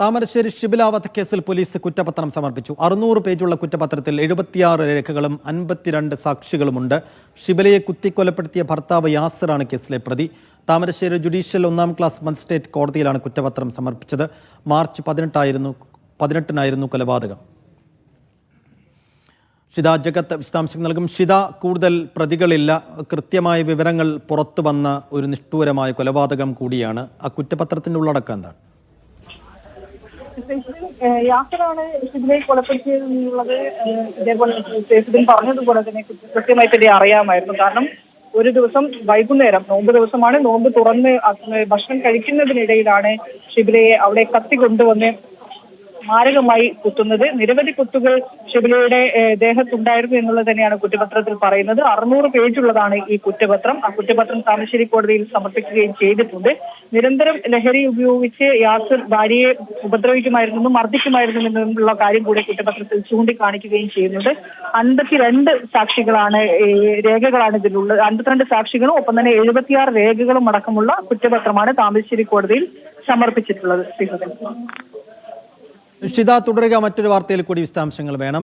താമരശ്ശേരി ഷിബില വധക്കേസിൽ പോലീസ് കുറ്റപത്രം സമർപ്പിച്ചു. 600 പേജുള്ള കുറ്റപത്രത്തിൽ 76 രേഖകളും 52 സാക്ഷികളുമുണ്ട്. ഷിബിലയെ കുത്തിക്കൊലപ്പെടുത്തിയ ഭർത്താവ് യാസിറാണ് കേസിലെ പ്രതി. താമരശ്ശേരി ജുഡീഷ്യൽ 1ാം ക്ലാസ് മജിസ്ട്രേറ്റ് കോടതിയിലാണ് കുറ്റപത്രം സമർപ്പിച്ചത്. മാർച്ച് 18-നായിരുന്നു കൊലപാതകം. ഷിത ജഗത്ത് വിശദാംശങ്ങൾ നൽകും. ഷിത, കൂടുതൽ പ്രതികളില്ല, കൃത്യമായ വിവരങ്ങൾ പുറത്തു വന്ന ഒരു നിഷ്ഠൂരമായ കൊലപാതകം കൂടിയാണ്. ആ കുറ്റപത്രത്തിന്റെ ഉള്ളടക്കം എന്താണ്? യാസിറാണ് ഷിബിലയെ കൊലപ്പെടുത്തിയെന്നുള്ളത് ഇതേപോലെ ഫേസ്ബുക്കിൽ പറഞ്ഞതുപോലെ തന്നെ കൃത്യമായിട്ട് ഇത് അറിയാമായിരുന്നു. കാരണം ഒരു ദിവസം വൈകുന്നേരം, നോമ്പ് ദിവസമാണ്, നോമ്പ് തുറന്ന് ഭക്ഷണം കഴിക്കുന്നതിനിടയിലാണ് ഷിബിലയെ അവിടെ കത്തി കൊണ്ടുവന്ന് മാരകമായി കുത്തുന്നത്. നിരവധി കുത്തുകൾ ഷിബിലയുടെ ദേഹത്തുണ്ടായിരുന്നു എന്നുള്ളത് തന്നെയാണ് കുറ്റപത്രത്തിൽ പറയുന്നത്. 600 പേജുള്ളതാണ് ഈ കുറ്റപത്രം. ആ കുറ്റപത്രം താമരശ്ശേരി കോടതിയിൽ സമർപ്പിക്കുകയും ചെയ്തിട്ടുണ്ട്. നിരന്തരം ലഹരി ഉപയോഗിച്ച് യാസിർ ഭാര്യയെ ഉപദ്രവിക്കുമായിരുന്നെന്നും മർദ്ദിക്കുമായിരുന്നെന്നുള്ള കാര്യം കൂടി കുറ്റപത്രത്തിൽ ചൂണ്ടിക്കാണിക്കുകയും ചെയ്യുന്നുണ്ട്. 52 സാക്ഷികളാണ്, രേഖകളാണ് ഇതിലുള്ളത്. 52 സാക്ഷികളും ഒപ്പം തന്നെ 76 രേഖകളും അടക്കമുള്ള കുറ്റപത്രമാണ് താമരശ്ശേരി കോടതിയിൽ സമർപ്പിച്ചിട്ടുള്ളത്. ഷിത, തുടരുക. മറ്റൊരു വാർത്തയിൽ കൂടി വിശദാംശങ്ങൾ വേണം.